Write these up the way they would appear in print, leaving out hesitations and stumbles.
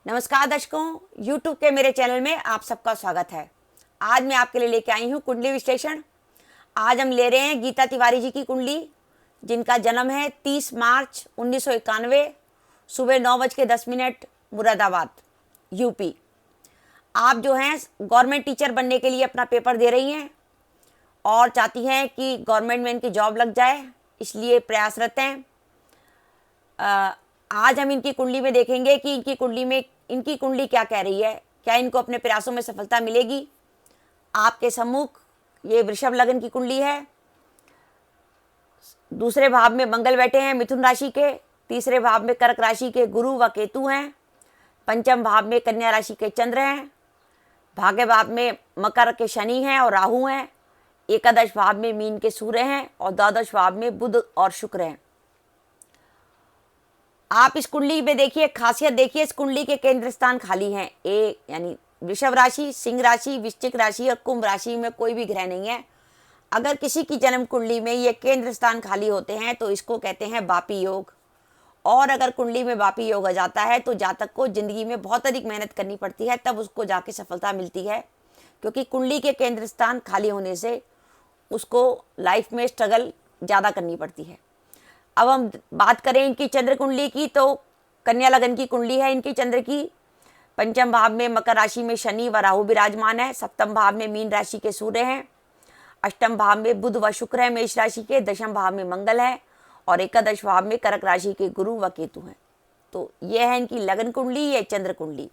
नमस्कार दर्शकों, YouTube के मेरे चैनल में आप सबका स्वागत है। आज मैं आपके लिए लेके आई हूँ कुंडली विश्लेषण। आज हम ले रहे हैं गीता तिवारी जी की कुंडली, जिनका जन्म है 30 मार्च 1991, सुबह 9:10 मुरादाबाद, यूपी। आप जो हैं गवर्नमेंट टीचर बनने के लिए अपना पेपर दे रही हैं और चाहती हैं कि गवर्नमेंट में इनकी जॉब लग जाए, इसलिए प्रयासरत हैं। आज हम इनकी कुंडली में देखेंगे कि इनकी कुंडली क्या कह रही है। क्या इनको अपने प्रयासों में सफलता मिलेगी। आपके सम्मुख ये वृषभ लग्न की कुंडली है। दूसरे भाव में मंगल बैठे हैं मिथुन राशि के। तीसरे भाव में कर्क राशि के गुरु व केतु हैं। पंचम भाव में कन्या राशि के चंद्र हैं। भाग्य भाव में मकर के शनि हैं और राहु हैं। एकादश भाव में मीन के सूर्य हैं और द्वादश भाव में बुध और शुक्र हैं। आप इस कुंडली में देखिए, खासियत देखिए, इस कुंडली के केंद्र स्थान खाली हैं। यानी वृषभ राशि, सिंह राशि, वृश्चिक राशि और कुंभ राशि में कोई भी ग्रह नहीं है। अगर किसी की जन्म कुंडली में ये केंद्र स्थान खाली होते हैं तो इसको कहते हैं वापी योग। और अगर कुंडली में वापी योग आ जाता है तो जातक को जिंदगी में बहुत अधिक मेहनत करनी पड़ती है, तब उसको जाके सफलता मिलती है, क्योंकि कुंडली के केंद्र स्थान खाली होने से उसको लाइफ में स्ट्रगल ज़्यादा करनी पड़ती है। अब हम बात करें इनकी चंद्र कुंडली की, तो कन्या लगन की कुंडली है इनकी चंद्र की। पंचम भाव में मकर राशि में शनि व राहु विराजमान है। सप्तम भाव में मीन राशि के सूर्य हैं। अष्टम भाव में बुध व शुक्र है मेष राशि के। दशम भाव में मंगल है और एकादश भाव में कर्क राशि के गुरु व केतु हैं। तो ये है इनकी लगन कुंडली, ये चंद्र कुंडली।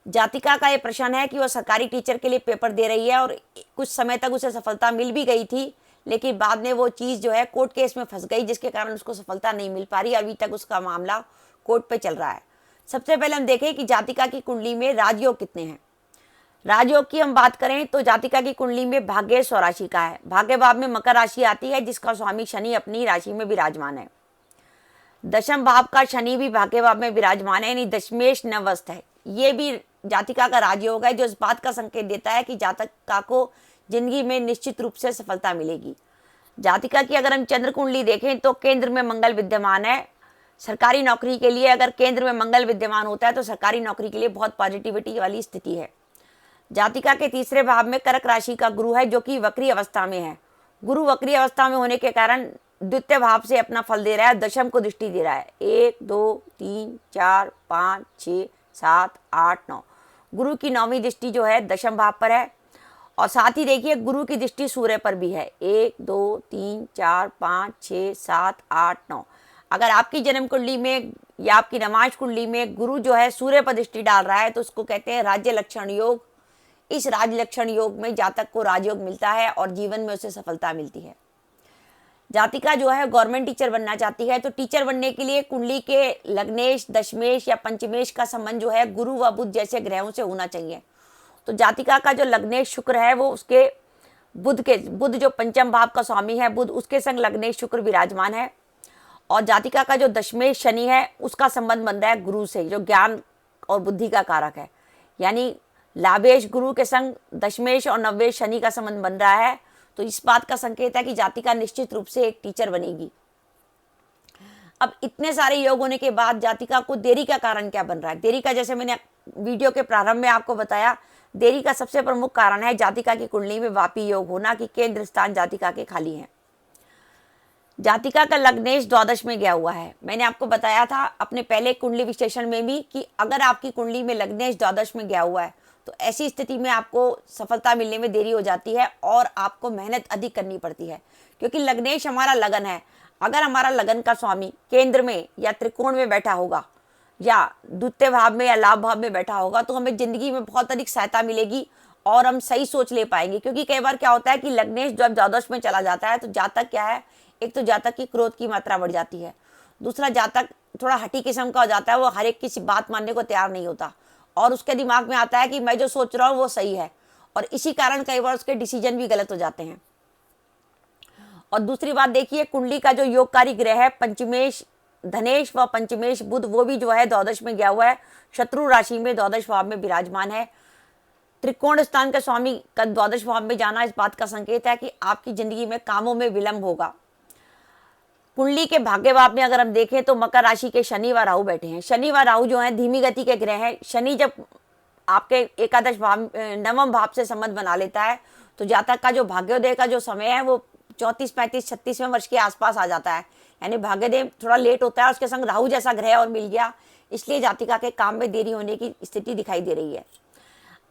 जातिका का ये प्रश्न है कि वो सरकारी टीचर के लिए पेपर दे रही है और कुछ समय तक उसे सफलता मिल भी गई थी, लेकिन बाद में वो चीज़ जो है कोर्ट केस में फंस गई, जिसके कारण उसको सफलता नहीं मिल पा रही। अभी तक उसका मामला कोर्ट पे चल रहा है। सबसे पहले हम देखें कि जातिका की कुंडली में राजयोग कितने हैं। राजयोग की हम बात करें तो जातिका की कुंडली में भाग्य स्वराशि का है। भाग्य भाव में मकर राशि आती है, जिसका स्वामी शनि अपनी राशि में विराजमान है। दशम भाव का शनि भी भाग्य भाव में विराजमान है, यानी दशमेश नवस्थ है। ये भी जातिका का राजयोग है, जो इस बात का संकेत देता है कि जातिका को जिंदगी में निश्चित रूप से सफलता मिलेगी। जातिका की अगर हम चंद्र कुंडली देखें तो केंद्र में मंगल विद्यमान है। सरकारी नौकरी के लिए अगर केंद्र में मंगल विद्यमान होता है तो सरकारी नौकरी के लिए बहुत पॉजिटिविटी वाली स्थिति है। जातिका के तीसरे भाव में कर्क राशि का गुरु है, जो कि वक्री अवस्था में है। गुरु वक्री अवस्था में होने के कारण द्वितीय भाव से अपना फल दे रहा है, दशम को दृष्टि दे रहा है। 1 2 3 4 5 6 7 8 9 गुरु की 9वीं दृष्टि जो है दशम भाव पर है। और साथ ही देखिए गुरु की दृष्टि सूर्य पर भी है। 1 2 3 4 5 6 7 8 9 अगर आपकी जन्म कुंडली में या आपकी नमाज कुंडली में गुरु जो है सूर्य पर दृष्टि डाल रहा है तो उसको कहते हैं राज्य लक्षण योग। इस राज्य लक्षण योग में जातक को राजयोग मिलता है और जीवन में उसे सफलता मिलती है। जातिका जो है गवर्नमेंट टीचर बनना चाहती है, तो टीचर बनने के लिए कुंडली के लग्नेश, दशमेश या पंचमेश का संबंध जो है गुरु व बुध जैसे ग्रहों से होना चाहिए। तो जातिका का जो लग्नेश शुक्र है वो उसके बुध जो पंचम भाव का स्वामी है, बुध उसके संग लग्नेश शुक्र विराजमान है। और जातिका का जो दशमेश शनि है उसका संबंध बन रहा है गुरु से, जो ज्ञान और बुद्धि का कारक है। यानी लाभेश गुरु के संग दशमेश और नवेश शनि का संबंध बन रहा है। तो इस बात का संकेत है कि जातिका निश्चित रूप से एक टीचर बनेगी। अब इतने सारे योग होने के बाद जातिका को देरी का कारण क्या बन रहा है। देरी का, जैसे मैंने वीडियो के प्रारंभ में आपको बताया, देरी का सबसे प्रमुख कारण है जातिका की कुंडली में वापी योग होना, कि केंद्र स्थान जातिका के खाली हैं। जातिका का लग्नेश द्वादश में गया हुआ है। मैंने आपको बताया था अपने पहले कुंडली विश्लेषण में भी कि अगर आपकी कुंडली में लग्नेश द्वादश में गया हुआ है तो ऐसी स्थिति में आपको सफलता मिलने में देरी हो जाती है और आपको मेहनत अधिक करनी पड़ती है, क्योंकि लग्नेश हमारा लगन है। अगर हमारा लगन का स्वामी केंद्र में या त्रिकोण में बैठा होगा या द्वितीय भाव में या लाभ भाव में बैठा होगा तो हमें जिंदगी में बहुत अधिक सहायता मिलेगी और हम सही सोच ले पाएंगे। क्योंकि कई बार क्या होता है कि लग्नेश जब द्वादश में चला जाता है तो जातक क्या है, एक तो जातक की क्रोध की मात्रा बढ़ जाती है, दूसरा जातक थोड़ा हठी किस्म का हो जाता है, वो हर एक की बात मानने को तैयार नहीं होता और उसके दिमाग में आता है कि मैं जो सोच रहा हूँ वो सही है, और इसी कारण कई बार उसके डिसीजन भी गलत हो जाते हैं। और दूसरी बात देखिए, कुंडली का जो योगकारी ग्रह है पंचमेश, धनेश व पंचमेश बुध, वो भी जो है द्वादश में गया हुआ है, शत्रु राशि में द्वादश भाव में विराजमान है। त्रिकोण स्थान के स्वामी का द्वादश भाव में जाना इस बात का संकेत है कि आपकी जिंदगी में कामों में विलंब होगा। कुंडली के भाग्य भाव में अगर हम देखें तो मकर राशि के शनि व राहु बैठे हैं। शनि व राहु जो है धीमी गति के ग्रह हैं। शनि जब आपके एकादश भाव, नवम भाव से संबंध बना लेता है तो जातक का जो भाग्योदय का जो समय है वो 34, 35, 36वें वर्ष के आसपास आ जाता है। यानी भाग्योदय थोड़ा लेट होता है। उसके संग राहु जैसा ग्रह और मिल गया, इसलिए जातिका के काम में देरी होने की स्थिति दिखाई दे रही है।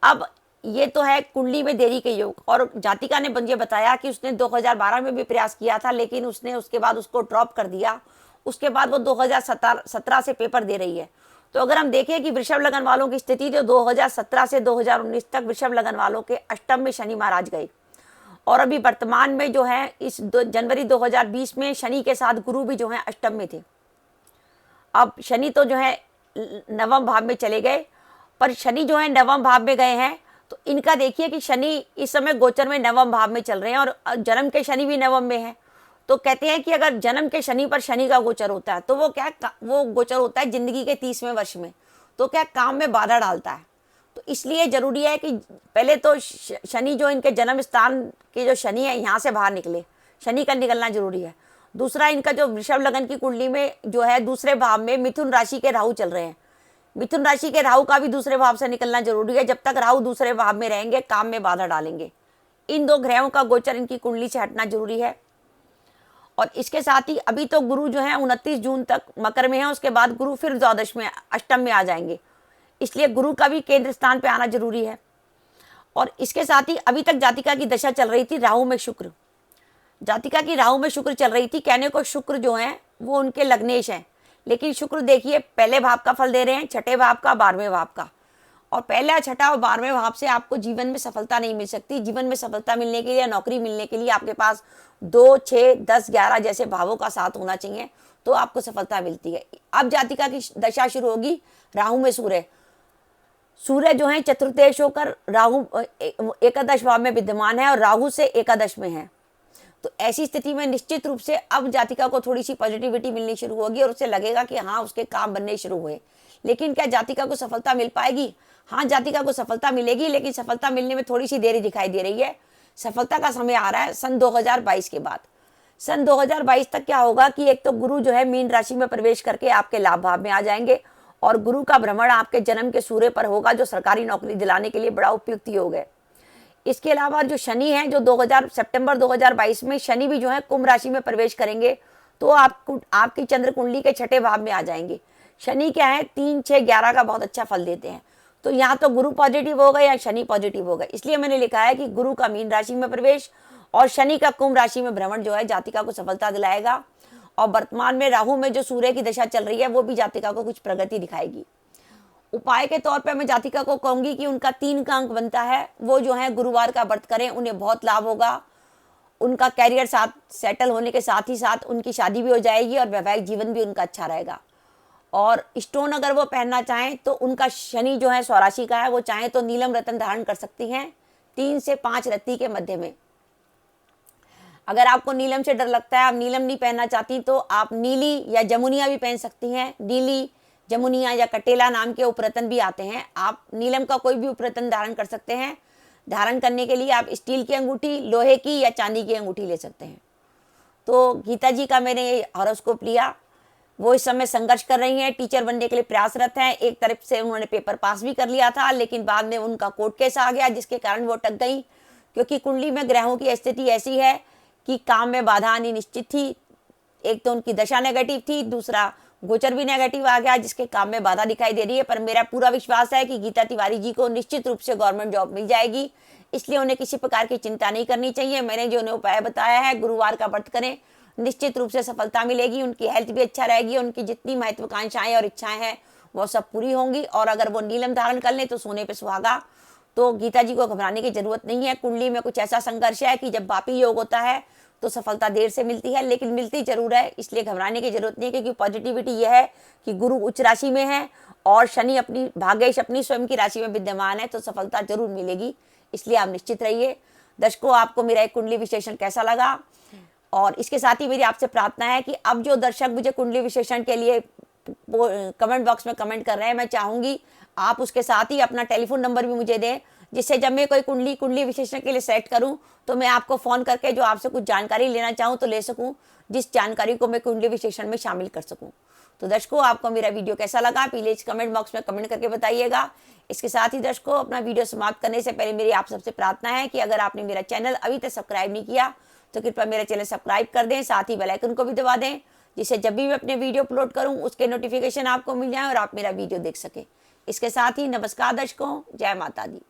अब ये तो है कुंडली में देरी के योग। और जातिका ने मुझे बताया कि उसने 2012 में भी प्रयास किया था, लेकिन उसने उसके बाद उसको ड्रॉप कर दिया। उसके बाद वो 2017 से पेपर दे रही है। तो अगर हम देखें कि वृषभ लगन वालों की स्थिति, तो 2017 से 2019 तक वृषभ लगन वालों के अष्टम में शनि महाराज गए। और अभी वर्तमान में जो है इस जनवरी 2020 में शनि के साथ गुरु भी जो है अष्टम में थे। अब शनि तो जो है नवम भाव में चले गए, पर शनि जो है नवम भाव में गए हैं तो इनका देखिए कि शनि इस समय गोचर में नवम भाव में चल रहे हैं और जन्म के शनि भी नवम में है। तो कहते हैं कि अगर जन्म के शनि पर शनि का गोचर होता है तो वो गोचर होता है जिंदगी के 30वें वर्ष में, तो क्या काम में बाधा डालता है। तो इसलिए जरूरी है कि पहले तो शनि जो इनके जन्म स्थान के जो शनि है यहाँ से बाहर निकले, शनि का निकलना जरूरी है। दूसरा, इनका जो वृषभ लगन की कुंडली में जो है दूसरे भाव में मिथुन राशि के राहु चल रहे हैं। मिथुन राशि के राहु का भी दूसरे भाव से निकलना जरूरी है। जब तक राहु दूसरे भाव में रहेंगे काम में बाधा डालेंगे। इन दो ग्रहों का गोचर इनकी कुंडली से हटना जरूरी है। और इसके साथ ही अभी तो गुरु जो है 29 जून तक मकर में है, उसके बाद गुरु फिर द्वादश में अष्टम में आ जाएंगे, इसलिए गुरु का भी केंद्र स्थान पे आना जरूरी है। और इसके साथ ही अभी तक जातिका की दशा चल रही थी राहु में शुक्र, जातिका की राहु में शुक्र चल रही थी। कहने को शुक्र जो है वो उनके लग्नेश हैं, लेकिन शुक्र देखिए पहले भाव का फल दे रहे हैं, छठे भाव का, 12वें भाव का। और पहला, छठा और 12वें भाव से आपको जीवन में सफलता नहीं मिल सकती। जीवन में सफलता मिलने के लिए, नौकरी मिलने के लिए आपके पास 2, 6, 10, 11 जैसे भावों का साथ होना चाहिए, तो आपको सफलता मिलती है। अब जातिका की दशा शुरू होगी राहु में सूर्य। सूर्य जो है चतुर्थेश होकर राहु एकादश भाव में विद्यमान है और राहु से एकादश में है। तो ऐसी स्थिति में निश्चित रूप से अब जातिका को थोड़ी सी पॉजिटिविटी मिलनी शुरू होगी और उसे लगेगा कि हाँ उसके काम बनने शुरू हुए। लेकिन क्या जातिका को सफलता मिल पाएगी? हाँ, जातिका को सफलता मिलेगी, लेकिन सफलता मिलने में थोड़ी सी देरी दिखाई दे रही है। सफलता का समय आ रहा है सन 2022 के बाद। सन 2022 तक क्या होगा कि एक तो गुरु जो है मीन राशि में प्रवेश करके आपके लाभ भाव में आ जाएंगे और गुरु का भ्रमण आपके जन्म के सूर्य पर होगा, जो सरकारी नौकरी दिलाने के लिए बड़ा उपयुक्त योग है। इसके अलावा जो शनि है, जो सितंबर 2022 में शनि भी जो है कुंभ राशि में प्रवेश करेंगे, तो आपकी चंद्र कुंडली के छठे भाव में आ जाएंगे। शनि क्या है, 3, 6, 11 का बहुत अच्छा फल देते हैं। तो यहाँ तो गुरु पॉजिटिव होगा या शनि पॉजिटिव होगा, इसलिए मैंने लिखा है कि गुरु का मीन राशि में प्रवेश और शनि का कुंभ राशि में भ्रमण जो है जातिका को सफलता दिलाएगा। और वर्तमान में राहु में जो सूर्य की दशा चल रही है वो भी जातिका को कुछ प्रगति दिखाएगी। उपाय के तौर पे मैं जातिका को कहूंगी कि उनका 3 का अंक बनता है, वो जो है गुरुवार का व्रत करें, उन्हें बहुत लाभ होगा। उनका कैरियर साथ सेटल होने के साथ ही साथ उनकी शादी भी हो जाएगी और वैवाहिक जीवन भी उनका अच्छा रहेगा। और स्टोन अगर वो पहनना चाहें तो उनका शनि जो है स्वराशि का है, वो चाहें तो नीलम रत्न धारण कर सकती हैं 3 से 5 रत्ती के मध्य में। अगर आपको नीलम से डर लगता है, आप नीलम नहीं पहनना चाहती, तो आप नीली या जमुनिया भी पहन सकती हैं। नीली, जमुनिया या कटेला नाम के उपरत्न भी आते हैं। आप नीलम का कोई भी उपरत्न धारण कर सकते हैं। धारण करने के लिए आप स्टील की अंगूठी, लोहे की या चांदी की अंगूठी ले सकते हैं। तो गीता जी का मैंने ये हॉरोस्कोप लिया। वो इस समय संघर्ष कर रही हैं, टीचर बनने के लिए प्रयासरत हैं। एक तरफ से उन्होंने पेपर पास भी कर लिया था, लेकिन बाद में उनका कोर्ट केस आ गया, जिसके कारण वो अटक गई। क्योंकि कुंडली में ग्रहों की स्थिति ऐसी है कि काम में बाधा आनी निश्चित थी। एक तो उनकी दशा नेगेटिव थी, दूसरा गोचर भी नेगेटिव आ गया, जिसके काम में बाधा दिखाई दे रही है। पर मेरा पूरा विश्वास है कि गीता तिवारी जी को निश्चित रूप से गवर्नमेंट जॉब मिल जाएगी, इसलिए उन्हें किसी प्रकार की चिंता नहीं करनी चाहिए। मैंने जो उन्हें उपाय बताया है, गुरुवार का व्रत करें, निश्चित रूप से सफलता मिलेगी। उनकी हेल्थ भी अच्छा रहेगी, उनकी जितनी महत्वाकांक्षाएं और इच्छाएं हैं वो सब पूरी होंगी। और अगर वो नीलम धारण कर लें तो सोने पे सुहागा। तो गीता जी को घबराने की जरूरत नहीं है। कुंडली में कुछ ऐसा संघर्ष है कि जब वापी योग होता है तो सफलता देर से मिलती है, लेकिन मिलती जरूर है, इसलिए घबराने की जरूरत नहीं है। क्योंकि पॉजिटिविटी यह है कि गुरु उच्च राशि में है और शनि अपनी भाग्येश अपनी स्वयं की राशि में विद्यमान है, तो सफलता जरूर मिलेगी, इसलिए आप निश्चित रहिए। दर्शकों, आपको मेरा एक कुंडली विश्लेषण कैसा लगा? और इसके साथ ही मेरी आपसे प्रार्थना है कि अब जो दर्शक मुझे कुंडली विश्लेषण के लिए कमेंट बॉक्स में कमेंट कर रहे हैं, मैं चाहूंगी आप उसके साथ ही अपना टेलीफोन नंबर भी मुझे दें, जिससे जब मैं कोई कुंडली विश्लेषण के लिए सेलेक्ट करूं तो मैं आपको फ़ोन करके जो आपसे कुछ जानकारी लेना चाहूँ तो ले सकूँ, जिस जानकारी को मैं कुंडली विश्लेषण में शामिल कर सकूँ। तो दर्शकों, आपको मेरा वीडियो कैसा लगा प्लीज़ कमेंट बॉक्स में कमेंट करके बताइएगा। इसके साथ ही दर्शकों, अपना वीडियो समाप्त करने से पहले मेरी आप सबसे प्रार्थना है कि अगर आपने मेरा चैनल अभी तक सब्सक्राइब नहीं किया तो कृपया मेरा चैनल सब्सक्राइब कर दें, साथ ही बेल आइकन को भी दबा दें, जिससे जब भी मैं अपने वीडियो अपलोड करूं उसके नोटिफिकेशन आपको मिल जाए और आप मेरा वीडियो देख सकें। इसके साथ ही नमस्कार दर्शकों, जय माता दी।